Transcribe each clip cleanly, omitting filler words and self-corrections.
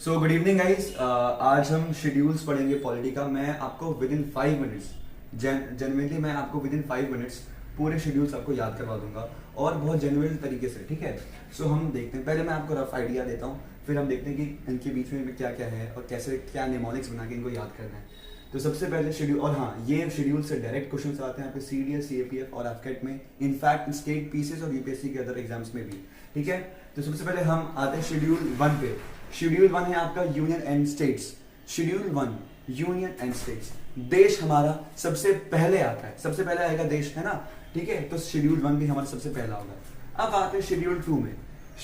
So good evening guys. आज हम schedules पढ़ेंगे पॉलिटी का। मैं आपको विद इन 5 मिनट्स जेनुइनली मैं आपको विद इन 5 मिनट्स पूरे शेड्यूल्स आपको याद करवा दूंगा और बहुत जेनुइन तरीके से, ठीक है। सो हम देखते हैं, पहले मैं आपको रफ आइडिया देता हूँ, फिर हम देखते हैं कि इनके बीच में क्या क्या है और कैसे क्या निमोनिक्स बना के इनको याद करना है। तो सबसे पहले शेड्यूल, और हाँ, ये शेड्यूल से डायरेक्ट क्वेश्चन आते हैं आपके सीडीएस, सीएपीएफ और एफकेट में, इनफैक्ट स्टेट पीसीएस और यूपीएससी के अदर एग्जाम्स में भी, ठीक है। तो सबसे पहले हम आते हैं शेड्यूल 1 पे। शेड्यूल 1 है आपका union and states. Schedule 1 union and states, देश हमारा सबसे पहले आता है, सबसे पहले आएगा देश, है ना, ठीक है। तो शेड्यूल 1 भी हमारा सबसे पहला होगा। अब आते हैं शेड्यूल 2 में।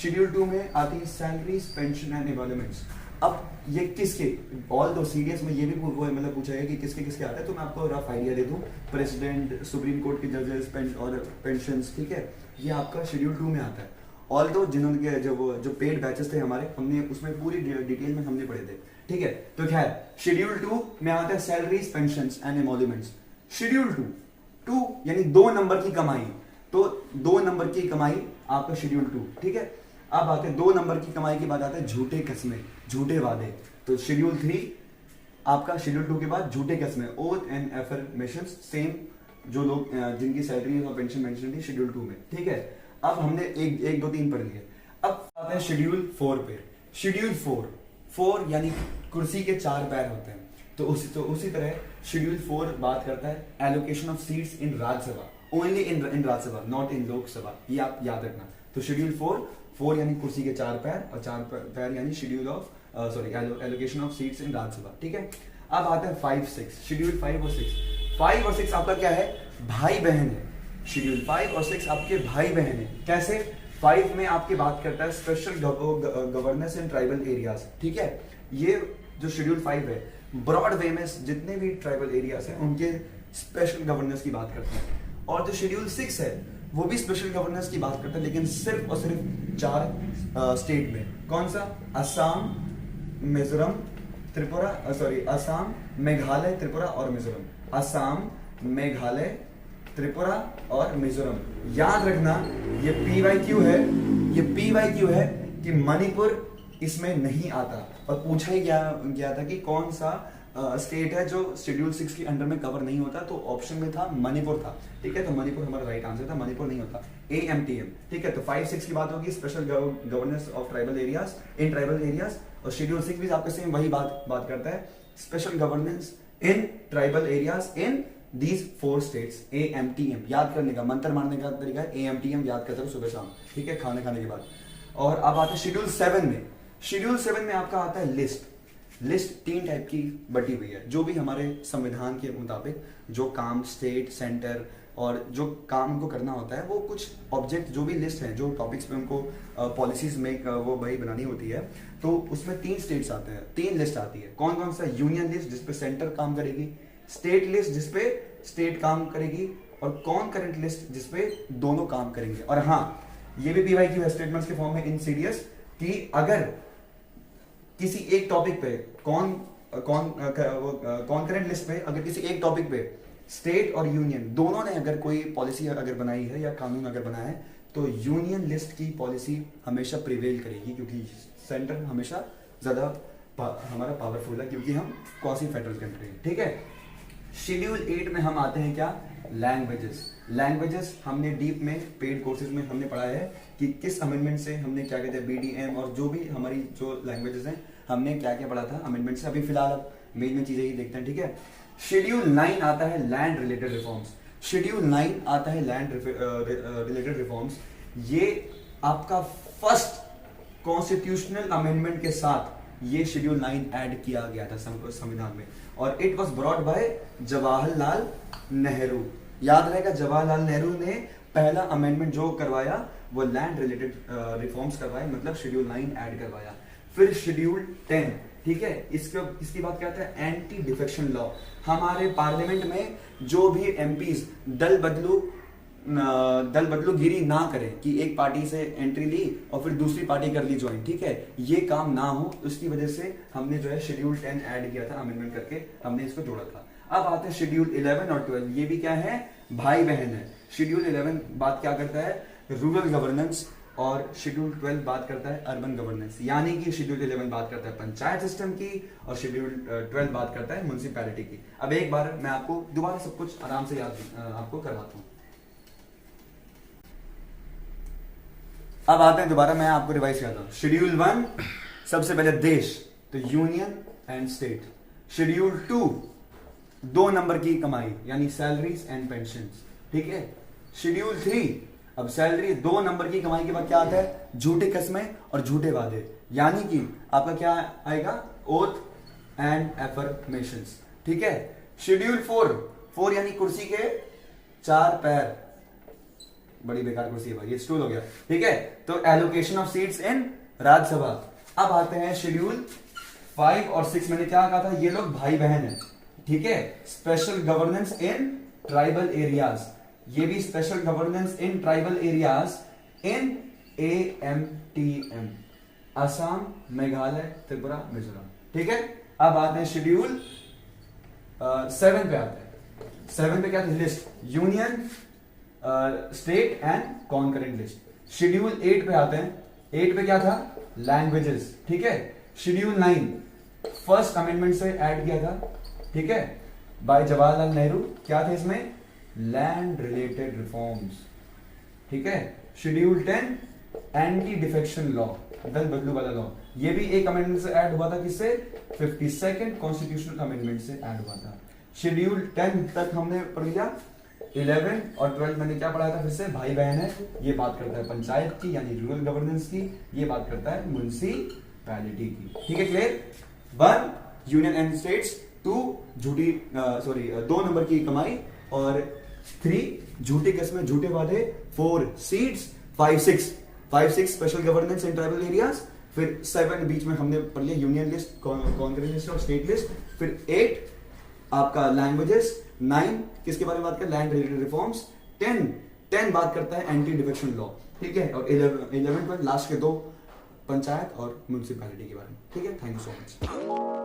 शेड्यूल 2 में आती है सैलरीज, पेंशन एंड एम्प्लॉयमेंट्स। अब ये किसके, ऑल दो सीडीएस में ये भी मतलब पूछा है कि किसके किसके आता है, तो मैं आपको रफ आइडिया दे दूं। प्रेसिडेंट, सुप्रीम कोर्ट के जजेस और पेंशंस, ठीक है, ये आपका शेड्यूल 2 में आता है। ऑल दो जिन्होंने जो पेड बैचेस थे हमारे, हमने उसमें पूरी डिटेल में हमने पढ़े थे, ठीक है। तो खैर शेड्यूल 2 में आता है सैलरीज, पेंशंस एंड एमोल्यूमेंट्स। शेड्यूल 2 यानी 2 नंबर की कमाई, तो 2 नंबर की कमाई आपका शेड्यूल 2, ठीक है। अब आते हैं 2 नंबर की कमाई की बात आते हैं झूठे कस्में, झूठे वादे। तो शेड्यूल 3 आपका शेड्यूल 2 के बाद झूठे कस्में, ओथ एंड एफर्मेशंस, सेम जो लोग जिनकी सैलरी और पेंशन मेंशन थी शेड्यूल 2 में, ठीक है। अब हमने 1 2 3 पढ़ लिए। अब आते हैं शेड्यूल 4 पे। शेड्यूल 4 यानी कुर्सी के 4 पैर होते हैं। तो उसी तरह शेड्यूल 4 बात करता है allocation of seats in Rajya Sabha, only in Rajya Sabha, not in Lok Sabha, ये आप याद रखना। तो शेड्यूल 4 यानी कुर्सी के 4 पैर, और 4 पैर यानी schedule of allocation of seats in Rajya Sabha, ठीक है। अब आते हैं 5 6, शेड्यूल 5 और 6। 5 और 6 आपका क्या है, भाई बहन है। शेड्यूल 5 और 6 आपके भाई बहन है। कैसे? 5 में आपकी बात करता है special governance in tribal areas, ठीक है। ये जो शेड्यूल 5 है, ब्रॉड वे में जितने भी ट्राइबल एरियाज हैं उनके स्पेशल गवर्नेंस की बात करता है। और जो शेड्यूल 6 है वो भी स्पेशल गवर्नेंस की बात करता है, लेकिन सिर्फ और सिर्फ 4 स्टेट में। कौन सा? असम, मिजोरम, त्रिपुरा, असम, मेघालय, त्रिपुरा और मिजोरम। असम, मेघालय, त्रिपुरा और मिजोरम। याद रखना ये PYQ है, ये PYQ है कि मणिपुर इसमें नहीं आता। और पूछा ही गया था कि कौन सा स्टेट है जो शेड्यूल 6 के अंडर में कवर नहीं होता, तो ऑप्शन में था मणिपुर था, ठीक है। तो मणिपुर हमारा राइट आंसर था, मणिपुर नहीं होता, AMTM, ठीक है। तो 5 6 की बात होगी special governance of tribal areas, in tribal areas. और शेड्यूल 6 भी आपके सेम वही बात करता है, special governance in tribal areas in These 4 states, AMTM। याद करने का, मंत्र मारने का तरीका है AMTM, याद करते रहो सुबह शाम, ठीक है, खाने के बाद। और अब आते हैं शेड्यूल 7 में। शेड्यूल 7 में आपका आता है लिस्ट 3 टाइप की बटी हुई है, जो भी हमारे संविधान के मुताबिक जो काम स्टेट, सेंटर और जो काम उनको करना होता है, वो कुछ ऑब्जेक्ट जो भी लिस्ट है, जो टॉपिक्स पे उनको पॉलिसीज में वो वही बनानी होती है, तो उसमें 3 स्टेट्स आते हैं, 3 लिस्ट आती है। कौन कौन सा? यूनियन लिस्ट जिसपे सेंटर काम करेगी, स्टेट लिस्ट जिसपे स्टेट काम करेगी, और कॉन्करेंट लिस्ट जिसपे दोनों काम करेंगे। और हाँ, ये भी PYQ है, स्टेटमेंट्स के फॉर्म में इन सीडीएस, कि अगर किसी एक टॉपिक पे कॉन्करेंट लिस्ट पे अगर किसी एक टॉपिक पे स्टेट और यूनियन दोनों ने अगर कोई पॉलिसी अगर बनाई है या कानून अगर बनाया है, तो यूनियन लिस्ट की पॉलिसी हमेशा प्रिवेल करेगी, क्योंकि सेंटर हमेशा ज्यादा हमारा पावरफुल है, क्योंकि हम क्वासी फेडरल कंट्री है, ठीक है। शेड्यूल 8 में हम आते हैं क्या? लैंग्वेजेस हमने डीप में पेड कोर्सेज में हमने पढ़ा है कि किस अमेंडमेंट से हमने क्या कहते हैं BDM और जो भी हमारी जो लैंग्वेजेस हैं हमने क्या क्या पढ़ा था अमेंडमेंट से। अभी फिलहाल अब मेन चीजें ही देखते हैं, ठीक है। शेड्यूल 9 आता है लैंड रिलेटेड रिफॉर्म्स। शेड्यूल 9 आता है लैंड रिलेटेड रिफॉर्म्स। ये आपका फर्स्ट कॉन्स्टिट्यूशनल अमेंडमेंट के साथ ये शेड्यूल 9 ऐड किया गया था संविधान में, और it was brought by Jawaharlal Nehru. याद रहेगा, जवाहरलाल नेहरू ने पहला अमेंडमेंट जो करवाया वो लैंड रिलेटेड रिफॉर्म्स करवाए, मतलब शेड्यूल 9 ऐड करवाया। फिर शेड्यूल 10, ठीक है, इसकी बात करते हैं एंटी डिफेक्शन लॉ। हमारे पार्लियामेंट में जो भी MPs दल बदलूगिरी ना करें कि एक पार्टी से एंट्री ली और फिर दूसरी पार्टी कर ली ज्वाइन, ठीक है, ये काम ना हो, उसकी वजह से हमने जो है शेड्यूल 10 ऐड किया था, अमेंडमेंट करके हमने इसको जोड़ा था। अब आते हैं शेड्यूल 11 और 12, ये भी क्या है? भाई बहन है। शेड्यूल 11 बात क्या करता है? रूरल गवर्नेंस, और शेड्यूल 12 बात करता है अर्बन गवर्नेंस, यानी कि शेड्यूल 11 बात करता है पंचायत सिस्टम की और शेड्यूल 12 बात करता है म्युनिसिपैलिटी की। अब एक बार मैं आपको दोबारा सब कुछ आराम से याद आपको करवाता हूँ। अब आते हैं दोबारा, मैं आपको रिवाइज करता हूँ। शेड्यूल 1 सबसे पहले देश, तो union and state. Schedule 2 2 number की कमाई यानी सैलरीज एंड पेंशंस, ठीक है। शेड्यूल 3 अब सैलरी 2 नंबर की कमाई के बाद क्या आता है, झूठे कस्में और झूठे वादे, यानी कि आपका क्या आएगा, ओथ एंड एफर्मेशंस, ठीक है। शेड्यूल 4 यानी कुर्सी के 4 पैर, बड़ी बेकार कुर्सी है भाई, ये स्टूल हो गया, ठीक है। तो allocation of seats in Rajya Sabha. अब आते हैं शेड्यूल 5 और 6, मैंने क्या कहा था, ये लोग भाई बहन है, ठीक है। Special governance in tribal areas, ये भी special governance in tribal areas in AMTM, Assam, Meghalaya, Tripura, Mizoram, ठीक है। अब आते हैं शेड्यूल 7 पे आते हैं। 7 पे क्या था, list, union, state and concurrent list. Schedule 8 पे आते हैं। 8 पे क्या था, लैंग्वेजेस, ठीक है। शेड्यूल 9 फर्स्ट अमेंडमेंट से ऐड किया था, ठीक है, बाय जवाहरलाल नेहरू। क्या थे इसमें, लैंड रिलेटेड रिफॉर्म्स, ठीक है। शेड्यूल 10 एंटी डिफेक्शन लॉ, दल बदलू वाला लॉ, ये भी एक अमेंडमेंट से ऐड हुआ था, किससे, 52nd कॉन्स्टिट्यूशनल अमेंडमेंट से ऐड हुआ था। शेड्यूल 10 तक हमने पढ़ लिया। 11 और 12 मैंने क्या पढ़ा था, फिर से भाई बहन है, ये बात करता है पंचायत की यानी रूरल गवर्नेंस की, ये बात करता है म्युनिसिपैलिटी की, ठीक है, क्लियर। 1 यूनियन एंड स्टेट्स, 2 झूठी 2 नंबर की कमाई, और 3 झूठे कस्में झूठे वादे, 4 seats, 5 6 special governance in tribal areas, फिर 7 बीच में हमने पढ़ लिया यूनियन लिस्ट, कॉन्करेंट लिस्ट और स्टेट लिस्ट, फिर 8 आपका लैंग्वेजेस, 9 किसके बारे में बात कर, लैंड रिलेटेड रिफॉर्म्स, 10 बात करता है एंटी डिफेक्शन लॉ, ठीक है, और 11 12 लास्ट के 2 पंचायत और म्युनिसिपैलिटी के बारे में, ठीक है। Thank you so much.